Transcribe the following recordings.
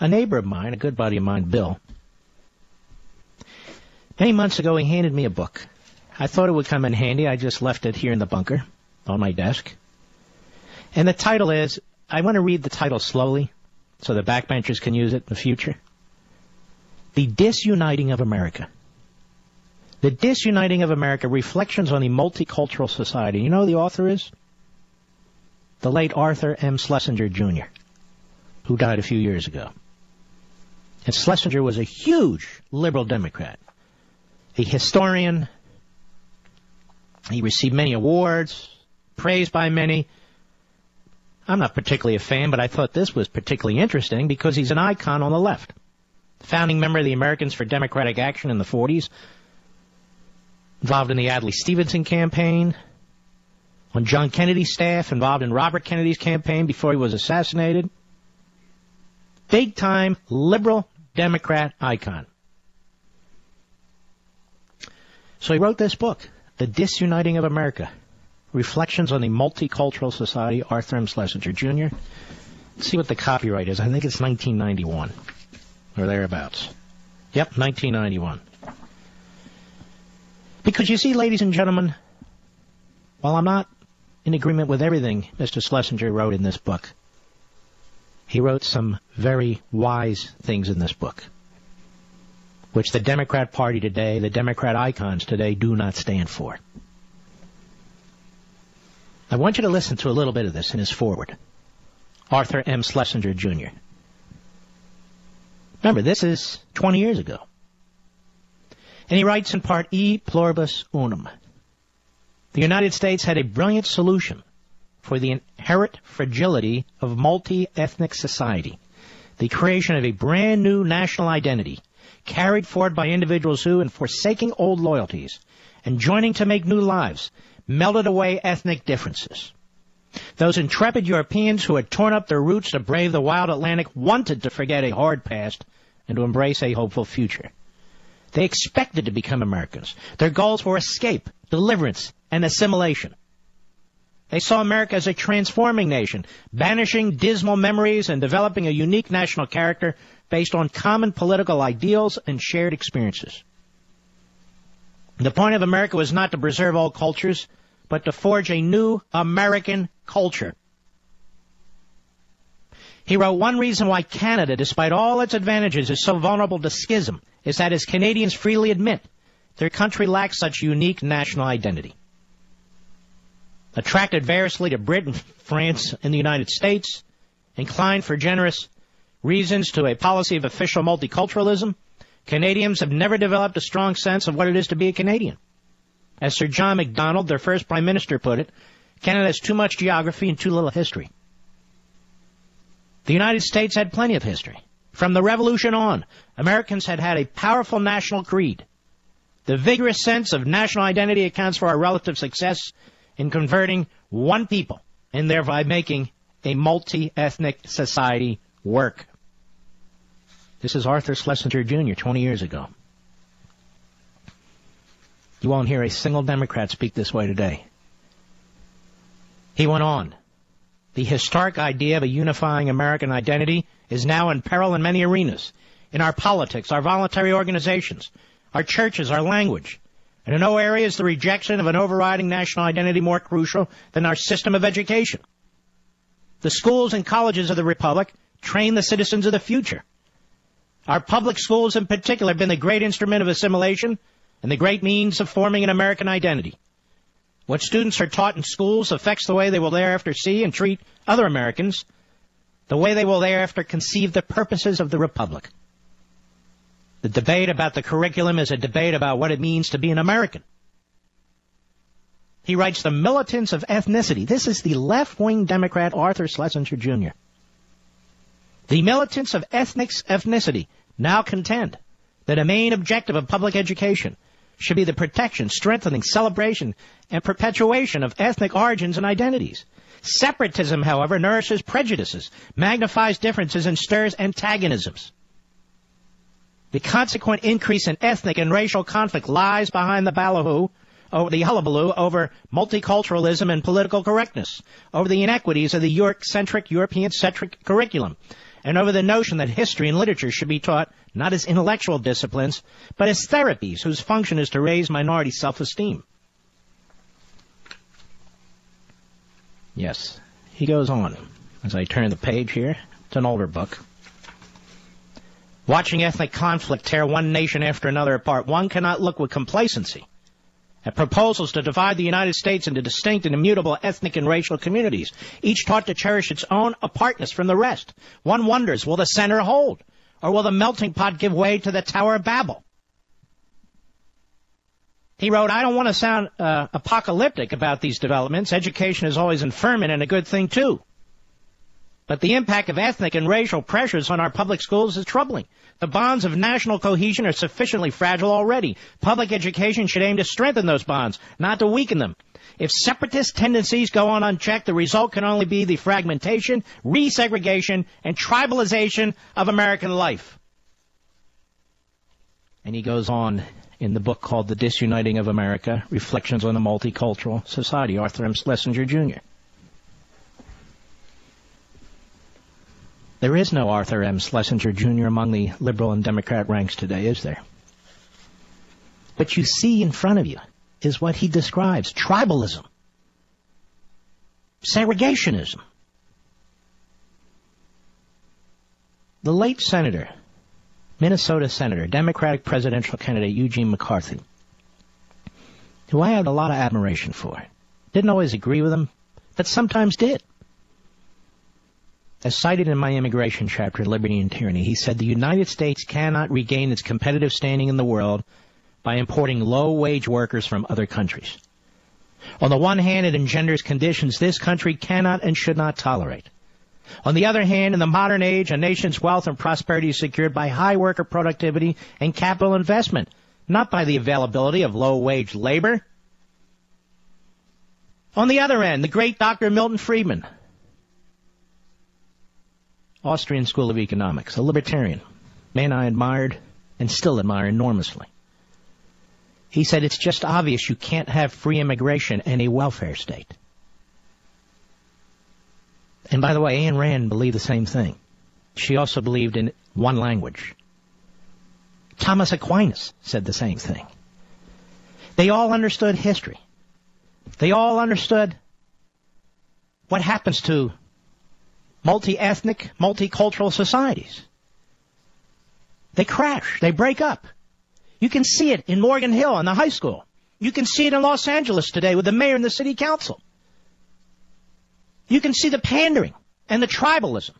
a neighbor of mine, a good buddy of mine, Bill, many months ago he handed me a book. I thought it would come in handy. I just left it here in the bunker on my desk. And the title is, I want to read the title slowly so the backbenchers can use it in the future. The Disuniting of America. The Disuniting of America, Reflections on the Multicultural Society. You know who the author is? The late Arthur M. Schlesinger Jr., who died a few years ago. And Schlesinger was a huge liberal Democrat, a historian. He received many awards, praised by many. I'm not particularly a fan, but I thought this was particularly interesting because he's an icon on the left. Founding member of the Americans for Democratic Action in the 40s, involved in the Adlai Stevenson campaign, on John Kennedy's staff, involved in Robert Kennedy's campaign before he was assassinated. Big-time liberal Democrat icon. So he wrote this book, The Disuniting of America, Reflections on the Multicultural Society, Arthur M. Schlesinger Jr. Let's see what the copyright is. I think it's 1991, or thereabouts. Yep, 1991. Because you see, ladies and gentlemen, while I'm not in agreement with everything Mr. Schlesinger wrote in this book, he wrote some very wise things in this book, which the Democrat Party today, the Democrat icons today, do not stand for. I want you to listen to a little bit of this in his foreword. Arthur M. Schlesinger Jr. Remember, this is 20 years ago. And he writes in part, E pluribus unum. The United States had a brilliant solution for the inherent fragility of multi-ethnic society, the creation of a brand new national identity, carried forward by individuals who, in forsaking old loyalties and joining to make new lives, melted away ethnic differences. Those intrepid Europeans who had torn up their roots to brave the wild Atlantic wanted to forget a hard past and to embrace a hopeful future. They expected to become Americans. Their goals were escape, deliverance, and assimilation. They saw America as a transforming nation, banishing dismal memories and developing a unique national character based on common political ideals and shared experiences. The point of America was not to preserve old cultures, but to forge a new American culture. He wrote, one reason why Canada, despite all its advantages, is so vulnerable to schism is that, as Canadians freely admit, their country lacks such unique national identity. Attracted variously to Britain, France, and the United States, inclined for generous reasons to a policy of official multiculturalism, Canadians have never developed a strong sense of what it is to be a Canadian. As Sir John Macdonald, their first Prime Minister, put it, Canada has too much geography and too little history. The United States had plenty of history. From the Revolution on, Americans had had a powerful national creed. The vigorous sense of national identity accounts for our relative success in converting one people and thereby making a multi-ethnic society work. This is Arthur Schlesinger Jr. 20 years ago. You won't hear a single Democrat speak this way today. He went on. The historic idea of a unifying American identity is now in peril in many arenas. In our politics, our voluntary organizations, our churches, our language. And in no area is the rejection of an overriding national identity more crucial than our system of education. The schools and colleges of the Republic train the citizens of the future. Our public schools in particular have been the great instrument of assimilation and the great means of forming an American identity. What students are taught in schools affects the way they will thereafter see and treat other Americans, the way they will thereafter conceive the purposes of the Republic. The debate about the curriculum is a debate about what it means to be an American. He writes, the militants of ethnicity. This is the left-wing Democrat Arthur Schlesinger Jr. The militants of ethnicity now contend that a main objective of public education should be the protection, strengthening, celebration, and perpetuation of ethnic origins and identities. Separatism, however, nourishes prejudices, magnifies differences, and stirs antagonisms. The consequent increase in ethnic and racial conflict lies behind the hullabaloo over multiculturalism and political correctness, over the inequities of the Eurocentric, European-centric curriculum, and over the notion that history and literature should be taught not as intellectual disciplines, but as therapies whose function is to raise minority self-esteem. Yes, he goes on. As I turn the page here, it's an older book. Watching ethnic conflict tear one nation after another apart, one cannot look with complacency at proposals to divide the United States into distinct and immutable ethnic and racial communities, each taught to cherish its own apartness from the rest. One wonders, will the center hold? Or will the melting pot give way to the Tower of Babel? He wrote, I don't want to sound apocalyptic about these developments. Education is always infirmant and a good thing, too. But the impact of ethnic and racial pressures on our public schools is troubling. The bonds of national cohesion are sufficiently fragile already. Public education should aim to strengthen those bonds, not to weaken them. If separatist tendencies go on unchecked, the result can only be the fragmentation, resegregation, and tribalization of American life. And he goes on in the book called The Disuniting of America, Reflections on a Multicultural Society, Arthur M. Schlesinger Jr. There is no Arthur M. Schlesinger Jr. among the liberal and Democrat ranks today, is there? What you see in front of you is what he describes: tribalism, segregationism. The late senator, Minnesota Senator, Democratic presidential candidate Eugene McCarthy, who I had a lot of admiration for, didn't always agree with him, but sometimes did. As cited in my immigration chapter, Liberty and Tyranny, he said the United States cannot regain its competitive standing in the world by importing low-wage workers from other countries. On the one hand, it engenders conditions this country cannot and should not tolerate. On the other hand, in the modern age, a nation's wealth and prosperity is secured by high worker productivity and capital investment, not by the availability of low-wage labor. On the other end, the great Dr. Milton Friedman, Austrian School of Economics, a libertarian, man I admired and still admire enormously. He said it's just obvious you can't have free immigration and a welfare state. And by the way, Ayn Rand believed the same thing. She also believed in one language. Thomas Aquinas said the same thing. They all understood history. They all understood what happens to multi-ethnic, multicultural societies. They crash. They break up. You can see it in Morgan Hill in the high school. You can see it in Los Angeles today with the mayor and the city council. You can see the pandering and the tribalism.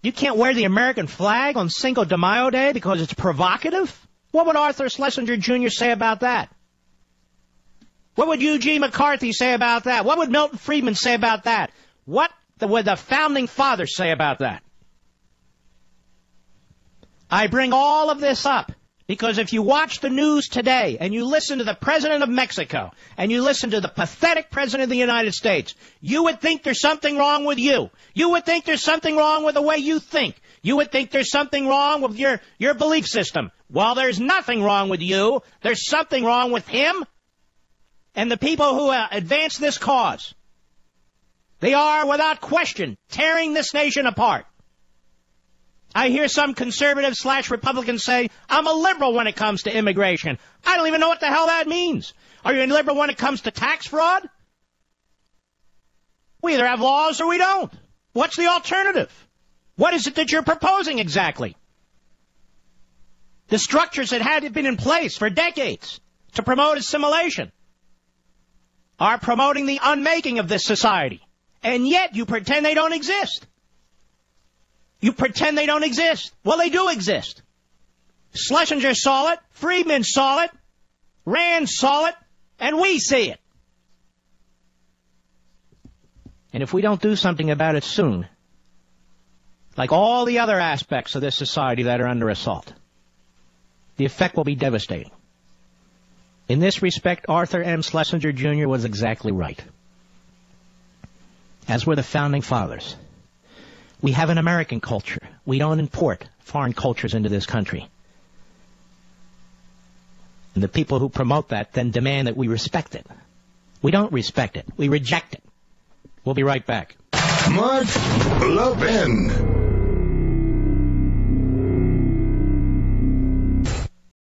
You can't wear the American flag on Cinco de Mayo Day because it's provocative? What would Arthur Schlesinger Jr. say about that? What would Eugene McCarthy say about that? What would Milton Friedman say about that? What would the founding fathers say about that? I bring all of this up because if you watch the news today and you listen to the president of Mexico and you listen to the pathetic president of the United States, you would think there's something wrong with you. You would think there's something wrong with the way you think. You would think there's something wrong with your belief system. Well, there's nothing wrong with you. There's something wrong with him and the people who advance this cause. They are, without question, tearing this nation apart. I hear some conservative/Republicans say, I'm a liberal when it comes to immigration. I don't even know what the hell that means. Are you a liberal when it comes to tax fraud? We either have laws or we don't. What's the alternative? What is it that you're proposing exactly? The structures that had been in place for decades to promote assimilation are promoting the unmaking of this society. And yet you pretend they don't exist. You pretend they don't exist. Well, they do exist. Schlesinger saw it, Friedman saw it, Rand saw it, and we see it. And if we don't do something about it soon, like all the other aspects of this society that are under assault, the effect will be devastating. In this respect, Arthur M. Schlesinger Jr. was exactly right. As were the founding fathers. We have an American culture. We don't import foreign cultures into this country. And the people who promote that then demand that we respect it. We don't respect it. We reject it. We'll be right back. Mark Levin.